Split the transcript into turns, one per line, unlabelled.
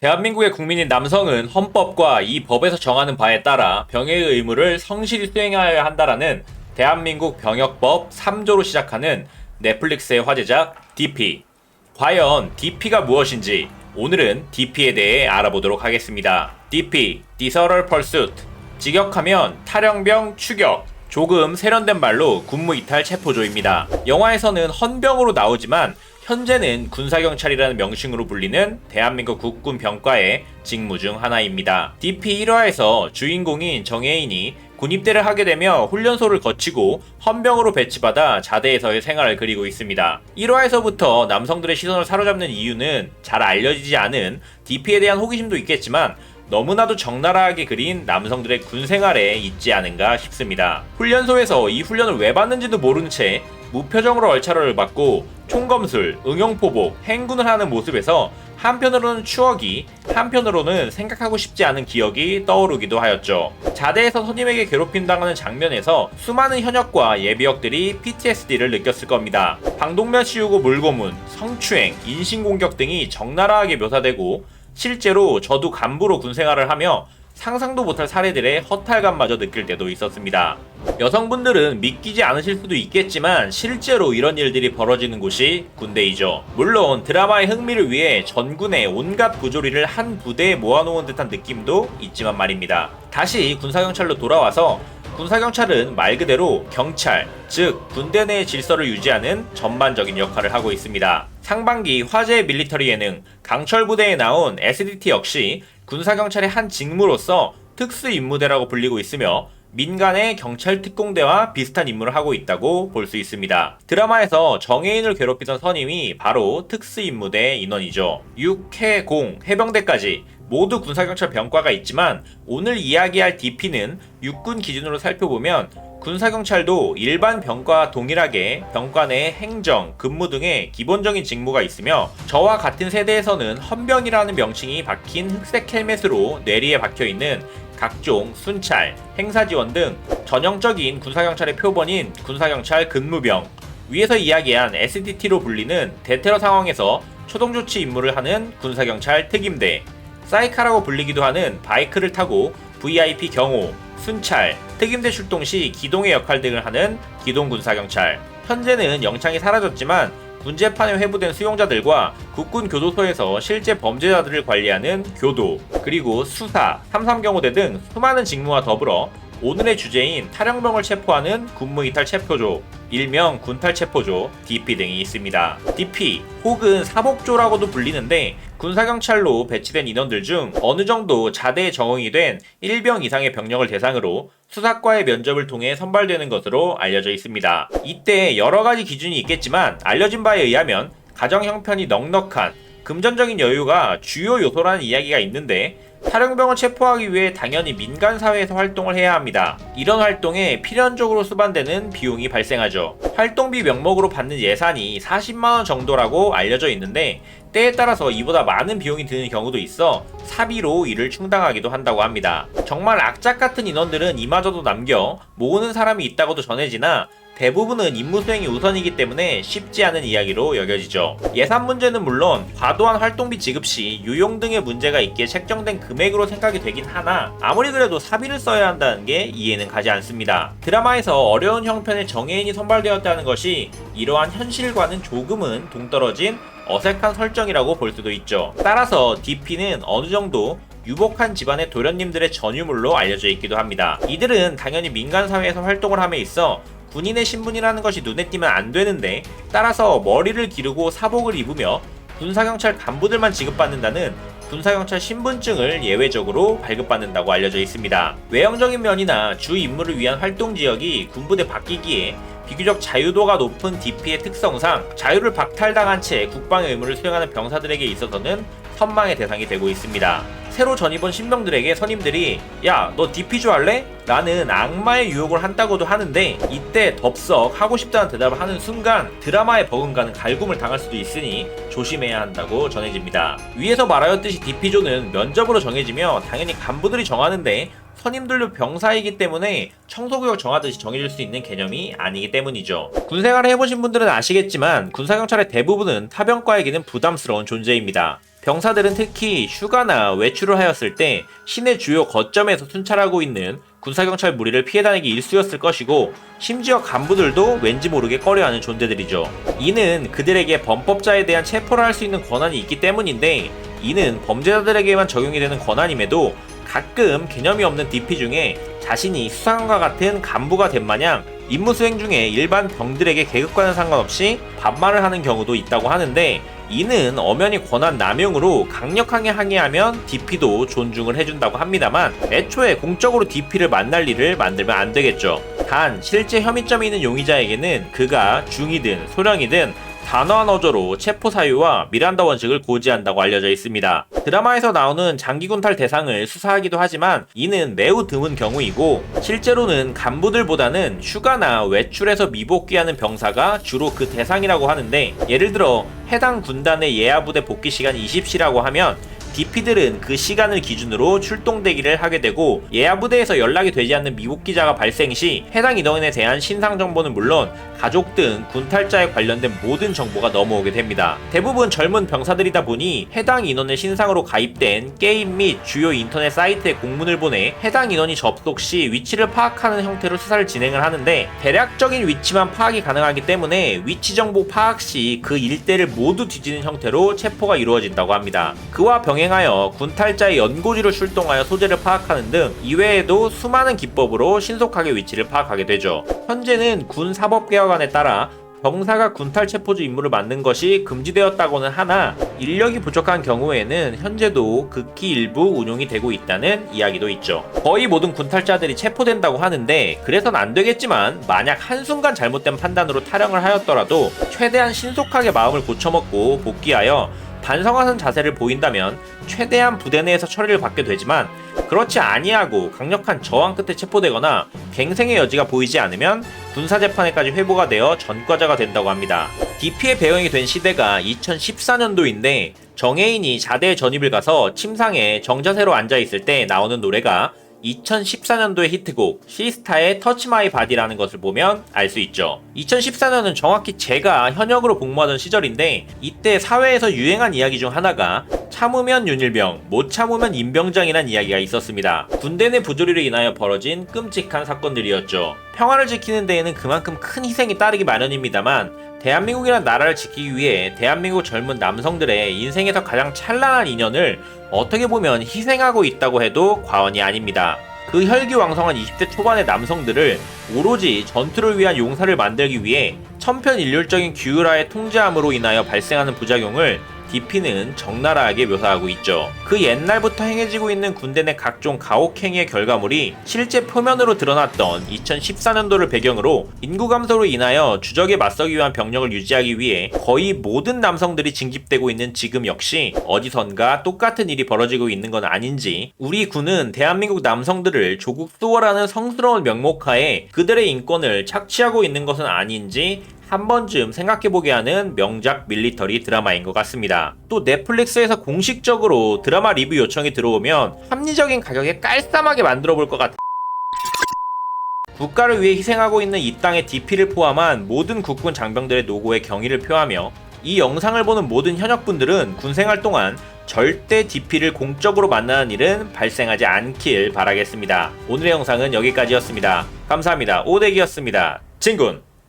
대한민국의 국민인 남성은 헌법과 이 법에서 정하는 바에 따라 병역의 의무를 성실히 수행하여야 한다라는 대한민국 병역법 3조로 시작하는 넷플릭스의 화제작 DP. 과연 DP가 무엇인지 오늘은 DP에 대해 알아보도록 하겠습니다. DP, Disorder Pursuit. 직역하면 탈영병 추격. 조금 세련된 말로 군무이탈 체포조입니다. 영화에서는 헌병으로 나오지만 현재는 군사경찰이라는 명칭으로 불리는 대한민국 국군 병과의 직무 중 하나입니다. DP 1화에서 주인공인 정혜인이 군입대를 하게 되며 훈련소를 거치고 헌병으로 배치받아 자대에서의 생활을 그리고 있습니다. 1화에서부터 남성들의 시선을 사로잡는 이유는 잘 알려지지 않은 DP에 대한 호기심도 있겠지만 너무나도 적나라하게 그린 남성들의 군 생활에 있지 않은가 싶습니다. 훈련소에서 이 훈련을 왜 받는지도 모른 채 무표정으로 얼차려를 받고 총검술, 응용포복, 행군을 하는 모습에서 한편으로는 추억이, 한편으로는 생각하고 싶지 않은 기억이 떠오르기도 하였죠. 자대에서 선임에게 괴롭힘당하는 장면에서 수많은 현역과 예비역들이 PTSD를 느꼈을 겁니다. 방독면 씌우고 물고문, 성추행, 인신공격 등이 적나라하게 묘사되고 실제로 저도 간부로 군생활을 하며 상상도 못할 사례들의 허탈감마저 느낄 때도 있었습니다. 여성분들은 믿기지 않으실 수도 있겠지만 실제로 이런 일들이 벌어지는 곳이 군대이죠. 물론 드라마의 흥미를 위해 전군의 온갖 부조리를 한 부대에 모아놓은 듯한 느낌도 있지만 말입니다. 다시 군사경찰로 돌아와서 군사경찰은 말 그대로 경찰, 즉 군대 내의 질서를 유지하는 전반적인 역할을 하고 있습니다. 상반기 화제의 밀리터리 예능 강철부대에 나온 SDT 역시 군사경찰의 한 직무로서 특수임무대라고 불리고 있으며 민간의 경찰특공대와 비슷한 임무를 하고 있다고 볼 수 있습니다. 드라마에서 정혜인을 괴롭히던 선임이 바로 특수임무대 인원이죠. 6, 해, 공, 해병대까지 모두 군사경찰 병과가 있지만 오늘 이야기할 DP는 육군 기준으로 살펴보면 군사경찰도 일반 병과와 동일하게 병과 내 행정, 근무 등의 기본적인 직무가 있으며 저와 같은 세대에서는 헌병이라는 명칭이 박힌 흑색 헬멧으로 뇌리에 박혀있는 각종 순찰, 행사지원 등 전형적인 군사경찰의 표본인 군사경찰 근무병, 위에서 이야기한 SDT로 불리는 대테러 상황에서 초동조치 임무를 하는 군사경찰 특임대, 사이카라고 불리기도 하는 바이크를 타고 VIP 경호, 순찰, 특임대 출동 시 기동의 역할 등을 하는 기동군사경찰. 현재는 영창이 사라졌지만 군재판에 회부된 수용자들과 국군 교도소에서 실제 범죄자들을 관리하는 교도, 그리고 수사, 삼삼경호대 등 수많은 직무와 더불어 오늘의 주제인 탈영병을 체포하는 군무이탈 체포조, 일명 군탈체포조, DP 등이 있습니다. DP 혹은 사복조라고도 불리는데 군사경찰로 배치된 인원들 중 어느 정도 자대에 적응이 된 1병 이상의 병력을 대상으로 수사과의 면접을 통해 선발되는 것으로 알려져 있습니다. 이때 여러 가지 기준이 있겠지만 알려진 바에 의하면 가정 형편이 넉넉한 금전적인 여유가 주요 요소라는 이야기가 있는데 탈영병을 체포하기 위해 당연히 민간사회에서 활동을 해야 합니다. 이런 활동에 필연적으로 수반되는 비용이 발생하죠. 활동비 명목으로 받는 예산이 40만원 정도라고 알려져 있는데 때에 따라서 이보다 많은 비용이 드는 경우도 있어 사비로 이를 충당하기도 한다고 합니다. 정말 악착 같은 인원들은 이마저도 남겨 모으는 사람이 있다고도 전해지나 대부분은 임무 수행이 우선이기 때문에 쉽지 않은 이야기로 여겨지죠. 예산 문제는 물론 과도한 활동비 지급 시 유용 등의 문제가 있기에 책정된 금액으로 생각이 되긴 하나 아무리 그래도 사비를 써야 한다는 게 이해는 가지 않습니다. 드라마에서 어려운 형편의 정혜인이 선발되었다는 것이 이러한 현실과는 조금은 동떨어진 어색한 설정이라고 볼 수도 있죠. 따라서 DP는 어느 정도 유복한 집안의 도련님들의 전유물로 알려져 있기도 합니다. 이들은 당연히 민간사회에서 활동을 함에 있어 군인의 신분이라는 것이 눈에 띄면 안 되는데 따라서 머리를 기르고 사복을 입으며 군사경찰 간부들만 지급받는다는 군사경찰 신분증을 예외적으로 발급받는다고 알려져 있습니다. 외형적인 면이나 주 임무를 위한 활동 지역이 군부대 바뀌기에 비교적 자유도가 높은 DP의 특성상 자유를 박탈당한 채 국방의 의무를 수행하는 병사들에게 있어서는 선망의 대상이 되고 있습니다. 새로 전입 온 신병들에게 선임들이 야, 너 DP조 할래? 라는 악마의 유혹을 한다고도 하는데 이때 덥석 하고 싶다는 대답을 하는 순간 드라마에 버금가는 갈굼을 당할 수도 있으니 조심해야 한다고 전해집니다. 위에서 말하였듯이 DP조는 면접으로 정해지며 당연히 간부들이 정하는데 선임들도 병사이기 때문에 청소구역 정하듯이 정해질 수 있는 개념이 아니기 때문이죠. 군생활을 해보신 분들은 아시겠지만 군사경찰의 대부분은 타병과에게는 부담스러운 존재입니다. 병사들은 특히 휴가나 외출을 하였을 때 시내 주요 거점에서 순찰하고 있는 군사경찰 무리를 피해 다니기 일쑤였을 것이고, 심지어 간부들도 왠지 모르게 꺼려하는 존재들이죠. 이는 그들에게 범법자에 대한 체포를 할 수 있는 권한이 있기 때문인데, 이는 범죄자들에게만 적용이 되는 권한임에도 가끔 개념이 없는 DP 중에 자신이 수사관과 같은 간부가 된 마냥 임무 수행 중에 일반 병들에게 계급과는 상관없이 반말을 하는 경우도 있다고 하는데, 이는 엄연히 권한 남용으로 강력하게 항의하면 DP도 존중을 해준다고 합니다만, 애초에 공적으로 DP를 만날 일을 만들면 안 되겠죠. 단 실제 혐의점이 있는 용의자에게는 그가 중이든 소령이든 단호한 어조로 체포 사유와 미란다 원칙을 고지한다고 알려져 있습니다. 드라마에서 나오는 장기군탈 대상을 수사하기도 하지만 이는 매우 드문 경우이고, 실제로는 간부들보다는 휴가나 외출해서 미복귀하는 병사가 주로 그 대상이라고 하는데, 예를 들어 해당 군단의 예하부대 복귀 시간이 20시라고 하면 DP들은 그 시간을 기준으로 출동 대기를 하게 되고, 예하부대에서 연락이 되지 않는 미복귀자가 발생 시 해당 인원에 대한 신상 정보는 물론 가족 등 군탈자에 관련된 모든 정보가 넘어오게 됩니다. 대부분 젊은 병사들이다 보니 해당 인원의 신상으로 가입된 게임 및 주요 인터넷 사이트에 공문을 보내 해당 인원이 접속 시 위치를 파악하는 형태로 수사를 진행을 하는데, 대략적인 위치만 파악이 가능하기 때문에 위치 정보 파악 시 그 일대를 모두 뒤지는 형태로 체포가 이루어진다고 합니다. 그와 병행하여 군탈자의 연고지로 출동하여 소재를 파악하는 등 이외에도 수많은 기법으로 신속하게 위치를 파악하게 되죠. 현재는 군 사법개혁안에 따라 병사가 군탈 체포주 임무를 맡는 것이 금지되었다고는 하나, 인력이 부족한 경우에는 현재도 극히 일부 운용이 되고 있다는 이야기도 있죠. 거의 모든 군탈자들이 체포된다고 하는데, 그래선 안 되겠지만 만약 한순간 잘못된 판단으로 탈영을 하였더라도 최대한 신속하게 마음을 고쳐먹고 복귀하여 반성하는 자세를 보인다면 최대한 부대 내에서 처리를 받게 되지만, 그렇지 아니하고 강력한 저항 끝에 체포되거나 갱생의 여지가 보이지 않으면 군사재판에까지 회부가 되어 전과자가 된다고 합니다. DP의 배경이 된 시대가 2014년도인데 정혜인이 자대에 전입을 가서 침상에 정자세로 앉아있을 때 나오는 노래가 2014년도의 히트곡 시스타의 터치 마이 바디라는 것을 보면 알 수 있죠. 2014년은 정확히 제가 현역으로 복무하던 시절인데, 이때 사회에서 유행한 이야기 중 하나가 참으면 윤일병, 못 참으면 임병장이란 이야기가 있었습니다. 군대 내 부조리로 인하여 벌어진 끔찍한 사건들이었죠. 평화를 지키는 데에는 그만큼 큰 희생이 따르기 마련입니다만, 대한민국이란 나라를 지키기 위해 대한민국 젊은 남성들의 인생에서 가장 찬란한 인연을 어떻게 보면 희생하고 있다고 해도 과언이 아닙니다. 그 혈기왕성한 20대 초반의 남성들을 오로지 전투를 위한 용사를 만들기 위해 천편일률적인 규율화의 통제함으로 인하여 발생하는 부작용을 DP는 적나라하게 묘사하고 있죠. 그 옛날부터 행해지고 있는 군대 내 각종 가혹행위의 결과물이 실제 표면으로 드러났던 2014년도를 배경으로 인구 감소로 인하여 주적에 맞서기 위한 병력을 유지하기 위해 거의 모든 남성들이 징집되고 있는 지금 역시 어디선가 똑같은 일이 벌어지고 있는 건 아닌지, 우리 군은 대한민국 남성들을 조국 수호라는 성스러운 명목하에 그들의 인권을 착취하고 있는 것은 아닌지 한 번쯤 생각해보게 하는 명작 밀리터리 드라마인 것 같습니다. 또 넷플릭스에서 공식적으로 드라마 리뷰 요청이 들어오면 합리적인 가격에 깔쌈하게 만들어볼 것 같아. 국가를 위해 희생하고 있는 이 땅의 DP를 포함한 모든 국군 장병들의 노고에 경의를 표하며, 이 영상을 보는 모든 현역분들은 군생활 동안 절대 DP를 공적으로 만나는 일은 발생하지 않길 바라겠습니다. 오늘의 영상은 여기까지였습니다. 감사합니다. 오대기였습니다. 진군!